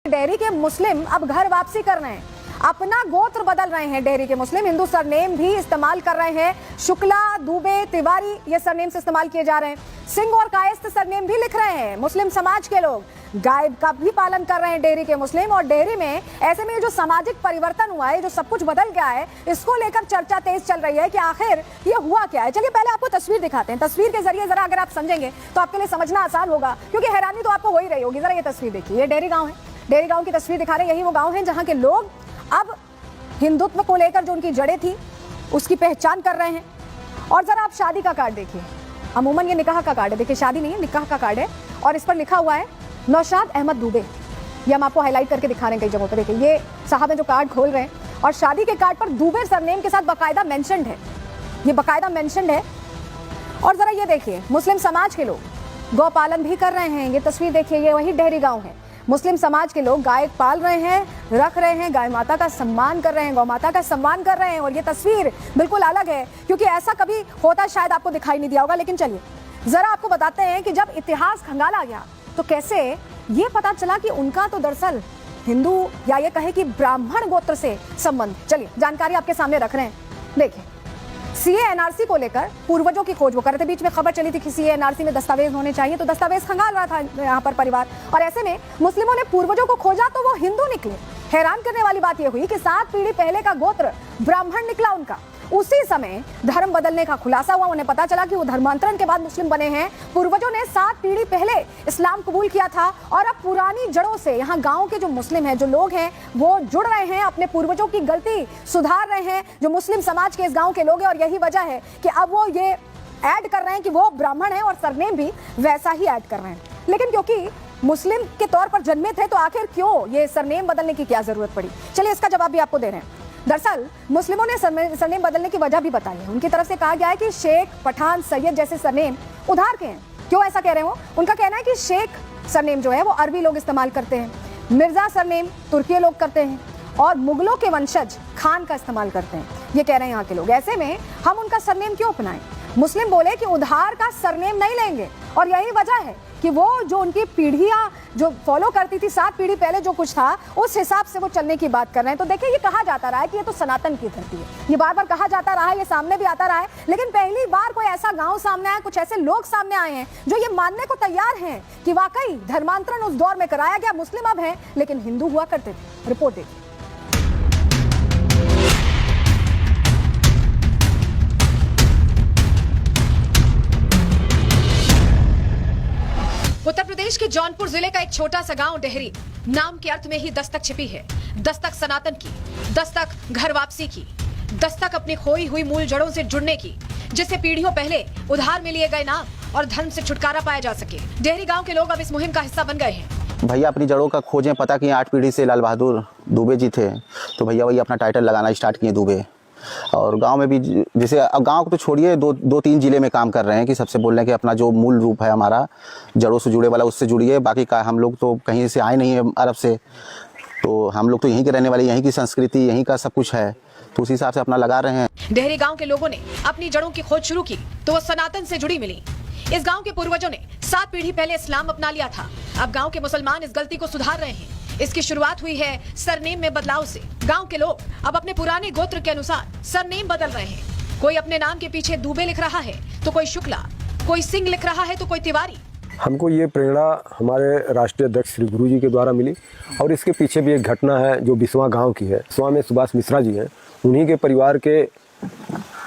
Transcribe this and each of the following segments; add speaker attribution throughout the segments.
Speaker 1: डेहरी के मुस्लिम अब घर वापसी कर रहे हैं, अपना गोत्र बदल रहे हैं। डेहरी के मुस्लिम हिंदू सरनेम भी इस्तेमाल कर रहे हैं। शुक्ला, दुबे, तिवारी ये सरनेम से इस्तेमाल किए जा रहे हैं। सिंह और कायस्थ सरनेम भी लिख रहे हैं मुस्लिम समाज के लोग। गाय का भी पालन कर रहे हैं डेहरी के मुस्लिम। और डेहरी में ऐसे में जो सामाजिक परिवर्तन हुआ है, जो सब कुछ बदल गया है, इसको लेकर चर्चा तेज चल रही है कि आखिर ये हुआ क्या है। चलिए पहले आपको तस्वीर दिखाते हैं। तस्वीर के जरिए जरा अगर आप समझेंगे तो आपके लिए समझना आसान होगा, क्योंकि हैरानी तो आपको हो ही रही होगी। जरा ये तस्वीर देखिए, ये डेहरी गाँव है। डेहरी गाँव की तस्वीर दिखा रहे हैं। यही वो गाँव है जहाँ के लोग अब हिंदुत्व को लेकर जो उनकी जड़ें थी उसकी पहचान कर रहे हैं। और जरा आप शादी का कार्ड देखिए। अमूमन ये निकाह का कार्ड है, देखिए शादी नहीं है, निकाह का कार्ड है। और इस पर लिखा हुआ है नौशाद अहमद दुबे। ये हम आपको हाईलाइट करके दिखा रहे हैं कई जगहों पर। देखिए ये साहब है जो कार्ड खोल रहे हैं और शादी के कार्ड पर दुबे सरनेम के साथ बाकायदा मेंशन्ड है। ये बाकायदा मेंशन्ड है। और जरा ये देखिए, मुस्लिम समाज के लोग गौ पालन भी कर रहे हैं। ये तस्वीर देखिए, ये वही डेहरी गाँव है। मुस्लिम समाज के लोग गाय पाल रहे हैं, रख रहे हैं, गाय माता का सम्मान कर रहे हैं, गौ माता का सम्मान कर रहे हैं। और ये तस्वीर बिल्कुल अलग है, क्योंकि ऐसा कभी होता शायद आपको दिखाई नहीं दिया होगा। लेकिन चलिए जरा आपको बताते हैं कि जब इतिहास खंगाला गया तो कैसे ये पता चला कि उनका तो दरअसल हिंदू या ये कहे कि ब्राह्मण गोत्र से संबंध। चलिए जानकारी आपके सामने रख रहे हैं। देखिए, सीए एनआरसी को लेकर पूर्वजों की खोज वो कर रहे थे। बीच में खबर चली थी कि सीए एनआरसी में दस्तावेज होने चाहिए, तो दस्तावेज खंगाल रहा था यहाँ पर परिवार। और ऐसे में मुस्लिमों ने पूर्वजों को खोजा तो वो हिंदू निकले। हैरान करने वाली बात यह हुई कि 7 पीढ़ी पहले का गोत्र ब्राह्मण निकला उनका। उसी समय धर्म बदलने का खुलासा हुआ। उन्हें पता चला कि वो धर्मांतरण के बाद मुस्लिम बने हैं। पूर्वजों ने 7 पीढ़ी पहले इस्लाम कबूल किया था और अब पुरानी जड़ों से यहाँ गांव के जो मुस्लिम हैं, जो लोग हैं, वो जुड़ रहे हैं, अपने पूर्वजों की गलती सुधार रहे हैं, जो मुस्लिम समाज के इस गांव के लोग हैं। और यही वजह है कि अब वो ये ऐड कर रहे हैं कि वो ब्राह्मण है और सरनेम भी वैसा ही ऐड कर रहे हैं। लेकिन क्योंकि मुस्लिम के तौर पर जन्मे थे तो आखिर क्यों ये सरनेम बदलने की क्या जरूरत पड़ी? चलिए इसका जवाब भी आपको दे रहे हैं। दरअसल मुस्लिमों ने सरनेम बदलने की वजह भी बताई है। उनकी तरफ से कहा गया है कि शेख, पठान, सैयद जैसे सरनेम उधार के हैं। क्यों ऐसा कह रहे हो? उनका कहना है कि शेख सरनेम जो है वो अरबी लोग इस्तेमाल करते हैं, मिर्जा सरनेम तुर्की लोग करते हैं और मुगलों के वंशज खान का इस्तेमाल करते हैं, ये कह रहे हैं यहाँ के लोग। ऐसे में हम उनका सरनेम क्यों अपनाएं? मुस्लिम बोले कि उधार का सरनेम नहीं लेंगे। और यही वजह है कि वो जो उनकी पीढ़ियां जो फॉलो करती थी, 7 पीढ़ी पहले जो कुछ था उस हिसाब से वो चलने की बात कर रहे हैं। तो देखिए, ये कहा जाता रहा है कि ये तो सनातन की धरती है। ये बार बार कहा जाता रहा है, ये सामने भी आता रहा है। लेकिन पहली बार कोई ऐसा गांव सामने आया, कुछ ऐसे लोग सामने आए हैं जो ये मानने को तैयार हैं कि वाकई धर्मांतरण उस दौर में कराया गया। मुस्लिम अब हैं लेकिन हिंदू हुआ करते थे। रिपोर्ट देखिए।
Speaker 2: उत्तर प्रदेश के जौनपुर जिले का एक छोटा सा गांव डेहरी, नाम के अर्थ में ही दस्तक छिपी है। दस्तक सनातन की, दस्तक घर वापसी की, दस्तक अपनी खोई हुई मूल जड़ों से जुड़ने की, जिससे पीढ़ियों पहले उधार में लिए गए नाम और धर्म से छुटकारा पाया जा सके। डेहरी गांव के लोग अब इस मुहिम का हिस्सा बन गए हैं।
Speaker 3: भैया अपनी जड़ों का खोजें, पता कि 8 पीढ़ी से लाल बहादुर दुबे जी थे, तो भैया वही अपना टाइटल लगाना स्टार्ट किए दुबे। और गांव में भी जैसे अब गांव को तो छोड़िए, 2-3 जिले में काम कर रहे हैं कि सबसे बोल रहे हैं कि अपना जो मूल रूप है हमारा जड़ों से जुड़े वाला, उससे जुड़िए। बाकी का हम लोग तो कहीं से आए नहीं है अरब से, तो हम लोग तो यहीं के रहने वाले, यहीं की संस्कृति, यहीं का सब कुछ है, तो उसी हिसाब से अपना लगा रहे हैं।
Speaker 2: डेहरी गांव के लोगों ने अपनी जड़ों की खोज शुरू की तो वो सनातन से जुड़ी मिली। इस गांव के पूर्वजों ने 7 पीढ़ी पहले इस्लाम अपना लिया था। अब गांव के मुसलमान इस गलती को सुधार रहे हैं। इसकी शुरुआत हुई है सरनेम में बदलाव से। गांव के लोग अब अपने पुराने गोत्र के अनुसार सरनेम बदल रहे हैं। कोई अपने नाम के पीछे दुबे लिख रहा है तो कोई शुक्ला, कोई सिंह लिख रहा है तो कोई तिवारी।
Speaker 4: हमको ये प्रेरणा हमारे राष्ट्रीय अध्यक्ष श्री गुरु जी के द्वारा मिली। और इसके पीछे भी एक घटना है जो बिस्वा गांव की है। बिस्वा में सुभाष मिश्रा जी हैं, उन्हीं के परिवार के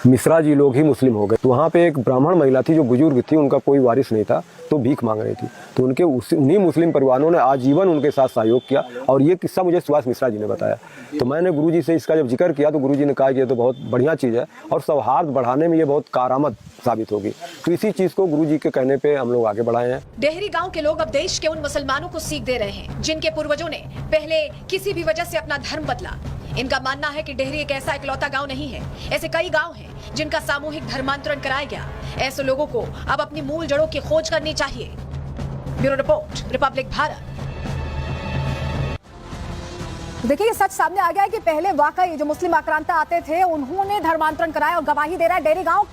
Speaker 4: मिश्रा जी लोग ही मुस्लिम हो गए। तो वहाँ पे एक ब्राह्मण महिला थी जो बुजुर्ग थी, उनका कोई वारिस नहीं था, तो भीख मांग रही थी। तो उन्हीं मुस्लिम परिवारों ने आजीवन उनके साथ सहयोग किया। और ये किस्सा मुझे सुभाष मिश्रा जी ने बताया। तो मैंने गुरुजी से इसका जब जिक्र किया तो गुरुजी ने कहा कि ये तो बहुत बढ़िया चीज़ है और सौहार्द बढ़ाने में ये बहुत कारआमद साबित होगी। तो इसी चीज़ को गुरुजी के कहने पर हम लोग आगे बढ़ाए हैं।
Speaker 2: डेहरी गाँव के लोग अब देश के उन मुसलमानों को सीख दे रहे हैं जिनके पूर्वजों ने पहले किसी भी वजह से अपना धर्म बदला। इनका मानना है कि डेहरी एक ऐसा इकलौता गांव नहीं है, ऐसे कई गांव हैं जिनका सामूहिक धर्मांतरण कराया गया। ऐसे लोगों को अब अपनी मूल जड़ों की खोज करनी चाहिए। Bureau report, Republic Bharat.
Speaker 1: देखिए, ये सच सामने आ गया है कि पहले वाकई जो मुस्लिम आक्रांता आते थे उन्होंने धर्मांतरण कराया और गवाही दे रहा है डेरी गांव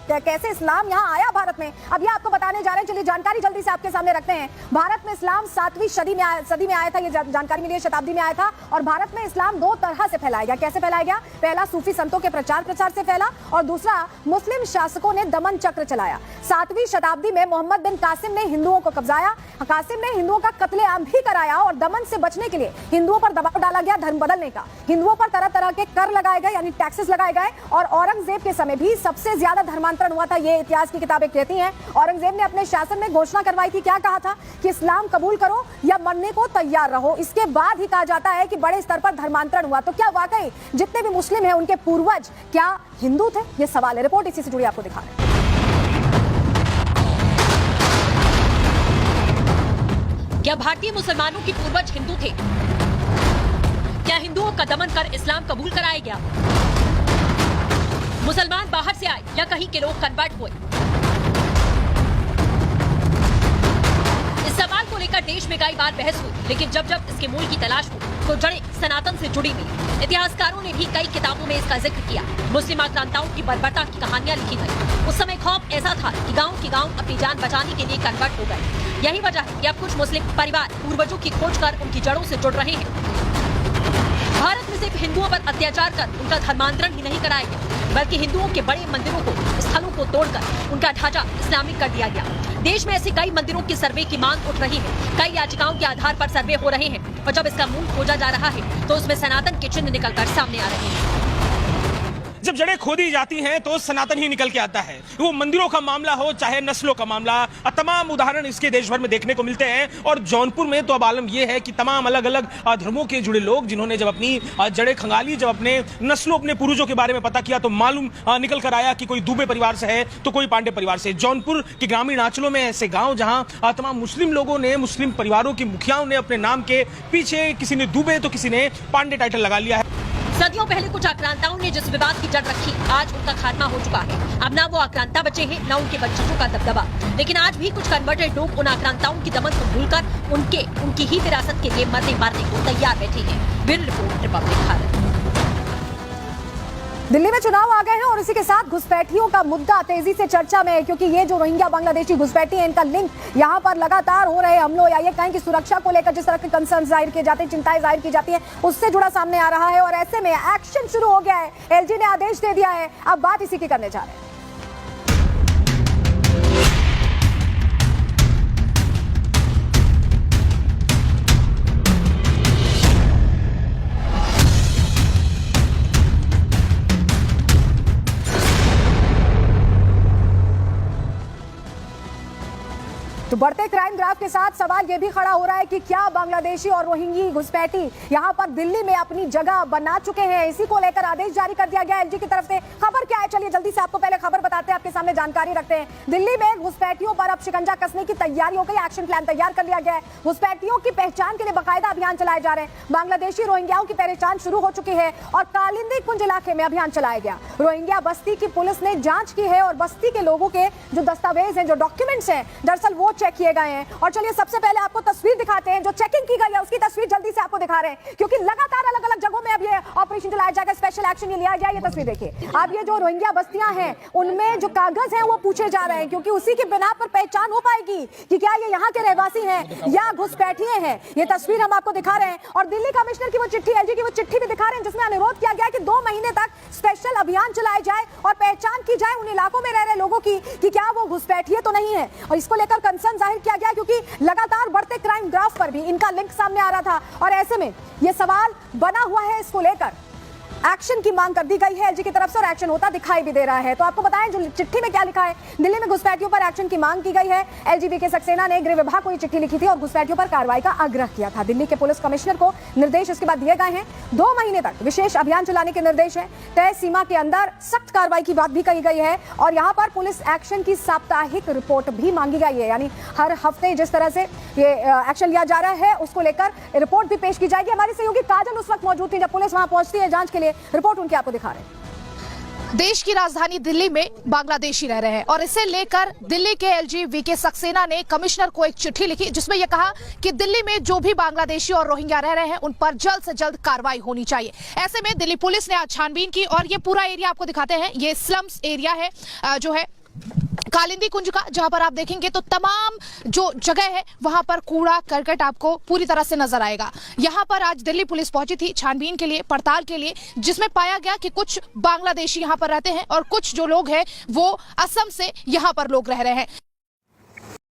Speaker 1: कैसे इस्लाम यहाँ आया भारत में। अब ये आपको बताने जा रहे हैं, चलिए जानकारी जल्दी से आपके सामने रखते हैं। भारत में इस्लाम 7वीं सदी में आया था, ये जानकारी मिली है, शताब्दी में आया था। और भारत में इस्लाम 2 तरह से फैलाया गया। कैसे फैलाया गया? पहला सूफी संतों के प्रचार से फैला और दूसरा मुस्लिम शासकों ने दमन चक्र चलाया। 7वीं शताब्दी में मोहम्मद बिन कासिम ने हिंदुओं को कब्जाया। कासिम ने हिंदुओं का कत्लेआम भी कराया और दमन से बचने के लिए हिंदुओं पर दबाव डाला गया धर्म बदलने का। हिंदुओं पर तरह तरह के कर लगाए गए, यानी टैक्सेस लगाए गए। और औरंगजेब के समय भी सबसे ज्यादा धर्मांतरण हुआ था, ये इतिहास की किताबें कहती हैं। औरंगजेब ने अपने शासन में घोषणा करवाई थी, क्या कहा था कि इस्लाम कबूल करो या मरने को तैयार रहो। इसके बाद ही कहा जाता है कि बड़े स्तर पर धर्मांतरण हुआ। तो क्या वाकई जितने भी मुस्लिम हैं उनके पूर्वज क्या हिंदू थे? ये सवाल है। रिपोर्ट इसी से जुड़ी आपको दिखा रहे हैं।
Speaker 5: क्या भारतीय मुसलमानों के पूर्वज हिंदू थे? क्या हिंदुओं का दमन कर इस्लाम कबूल कराया गया? मुसलमान बाहर से आए या कहीं के लोग कन्वर्ट हुए? इस सवाल को लेकर देश में कई बार बहस हुई, लेकिन जब इसके मूल की तलाश हुई तो जड़ें सनातन से जुड़ी मिली। इतिहासकारों ने भी कई किताबों में इसका जिक्र किया। मुस्लिम आक्रांताओं की बर्बरता की कहानियां लिखी गई। उस समय खौफ ऐसा था कि गांव के गांव अपनी जान बचाने के लिए कन्वर्ट हो गए। यही वजह है कि अब कुछ मुस्लिम परिवार पूर्वजों की खोज कर उनकी जड़ों से जुड़ रहे हैं। भारत में सिर्फ हिंदुओं पर अत्याचार कर उनका धर्मांतरण ही नहीं कराया गया, बल्कि हिंदुओं के बड़े मंदिरों को, स्थलों को तोड़कर उनका ढांचा इस्लामिक कर दिया गया। देश में ऐसे कई मंदिरों के सर्वे की मांग उठ रही है। कई याचिकाओं के आधार पर सर्वे हो रहे हैं और जब इसका मूल खोजा जा रहा है तो उसमें सनातन के चिन्ह निकलकर सामने आ रहे हैं।
Speaker 6: जब जड़ें खोदी जाती हैं तो सनातन ही निकल के आता है। वो मंदिरों का मामला हो चाहे नस्लों का मामला, तमाम उदाहरण इसके देश भर में देखने को मिलते हैं। और जौनपुर में तो अब आलम यह है कि तमाम अलग अलग धर्मों के जुड़े लोग जिन्होंने जब अपनी जड़ें खंगाली, जब अपने नस्लों, अपने पूर्वजों के बारे में पता किया तो मालूम निकल कर आया कि कोई दुबे परिवार से है तो कोई पांडे परिवार से। जौनपुर के ग्रामीण अंचलों में ऐसे गाँव जहाँ तमाम मुस्लिम लोगों ने, मुस्लिम परिवारों की मुखियाओं ने अपने नाम के पीछे किसी ने दुबे तो किसी ने पांडे टाइटल लगा लिया है।
Speaker 5: सदियों पहले कुछ आक्रांताओं ने जिस विवाद की जड़ रखी, आज उनका खात्मा हो चुका है। अब ना वो आक्रांता बचे हैं, ना उनके वंशजों का दबदबा। लेकिन आज भी कुछ कन्वर्टेड लोग उन आक्रांताओं की दमन को भूलकर उनकी ही विरासत के लिए मरने मारने को तैयार बैठे हैं। Bureau report, Republic Bharat.
Speaker 1: Delhi में चुनाव आ गए हैं और इसी के साथ घुसपैठियों का मुद्दा तेजी से चर्चा में है, क्योंकि ये जो रोहिंग्या बांग्लादेशी घुसपैठी है, इनका लिंक यहाँ पर लगातार हो रहे हमलों या ये कहें कि सुरक्षा को लेकर जिस तरह के कंसर्न जाहिर किए जाते हैं, चिंताएं जाहिर की जाती हैं, उससे जुड़ा सामने आ रहा है। और ऐसे में एक्शन शुरू हो गया है। एलजी ने आदेश दे दिया है। अब बात इसी की करने जा रहे हैं। तो बढ़ते क्राइम ग्राफ के साथ सवाल यह भी खड़ा हो रहा है कि क्या बांग्लादेशी और रोहिंगी घुसपैठी यहां पर दिल्ली में अपनी जगह बना चुके हैं? इसी को लेकर आदेश जारी कर दिया गया एलजी की तरफ से। खबर क्या है, चलिए जल्दी से आपको पहले खबर बताते हैं, आपके सामने जानकारी रखते हैं। दिल्ली में घुसपैठियों पर अब शिकंजा कसने की तैयारी हो गई। एक्शन प्लान तैयार कर लिया गया है। घुसपैठियों की पहचान के लिए बाकायदा अभियान चलाए जा रहे हैं। बांग्लादेशी रोहिंग्याओं की पहचान शुरू हो चुकी है और कालिंदी कुंज इलाके में अभियान चलाया गया। रोहिंग्या बस्ती की पुलिस ने जांच की है और बस्ती के लोगों के जो दस्तावेज हैं, जो डॉक्यूमेंट्स हैं, दरअसल वो चेक किए गए हैं। और चलिए सबसे पहले आपको तस्वीर दिखाते हैं, जो चेकिंग की गई है उसकी तस्वीर जल्दी से आपको दिखा रहे हैं, क्योंकि लगातार अलग अलग जगहों में अब ये ऑपरेशन चलाया जाएगा, स्पेशल एक्शन ये लिया जाए। ये तस्वीर देखिए। अब ये जो रोहिंग्या बस्तियां हैं उनमें जो कागज हैं वो पूछे जा रहे हैं, क्योंकि उसी की बिना पर पहचान हो पाएगी कि क्या ये यहाँ के रहवासी हैं या घुसपैठिए हैं। ये तस्वीर हम आपको दिखा रहे हैं और दिल्ली कमिश्नर की वो चिट्ठी, एलजी की वो चिट्ठी भी दिखा रहे हैं, जिसमें अनुरोध किया गया कि 2 महीने तक स्पेशल अभियान चलाया जाए और पहचान की जाए उन इलाकों में रह रहे लोगों की कि क्या वो घुसपैठिए तो नहीं है। और इसको लेकर कंसर्न जाहिर किया गया, क्योंकि लगातार बढ़ते क्राइम ग्राफ पर भी इनका लिंक सामने आ रहा था और ऐसे में यह सवाल बना हुआ है। इसको लेकर एक्शन की मांग कर दी गई है एलजी की तरफ से और एक्शन होता दिखाई भी दे रहा है। तो आपको बताएं जो चिट्ठी में क्या लिखा है। दिल्ली में घुसपैठियों पर एक्शन की मांग की गई है। एलजीबी के सक्सेना ने गृह विभाग को ये चिट्ठी लिखी थी और घुसपैठियों पर कार्रवाई का आग्रह किया था। दिल्ली के पुलिस कमिश्नर को निर्देश इसके बाद दिए गए हैं। 2 महीने तक विशेष अभियान चलाने के निर्देश है। तय सीमा के अंदर सख्त कार्रवाई की बात भी कही गई है और यहाँ पर पुलिस एक्शन की साप्ताहिक रिपोर्ट भी मांगी गई है, यानी हर हफ्ते जिस तरह से ये एक्शन लिया जा रहा है उसको लेकर रिपोर्ट भी पेश की जाएगी। हमारी सहयोगी काजल उस वक्त मौजूद थी जब पुलिस वहां पहुंचती है जांच के लिए। रिपोर्ट उनकी आपको दिखा रहे हैं।
Speaker 7: देश की राजधानी दिल्ली में बांग्लादेशी रह रहे हैं और इसे लेकर दिल्ली के एलजी वीके सक्सेना ने कमिश्नर को एक चिट्ठी लिखी जिसमें यह कहा कि दिल्ली में जो भी बांग्लादेशी और रोहिंग्या रह रहे हैं उन पर जल्द से जल्द कार्रवाई होनी चाहिए। ऐसे में दिल्ली पुलिस ने आज छानबीन की और ये पूरा एरिया आपको दिखाते हैं। ये स्लम्स एरिया है जो है कालिंदी कुंज का, जहां पर आप देखेंगे तो तमाम जो जगह है वहां पर कूड़ा करकट आपको पूरी तरह से नजर आएगा। यहां पर आज दिल्ली पुलिस पहुंची थी छानबीन के लिए, पड़ताल के लिए, जिसमें पाया गया कि कुछ बांग्लादेशी यहां पर रहते हैं और कुछ जो लोग हैं वो असम से यहां पर लोग रह रहे हैं।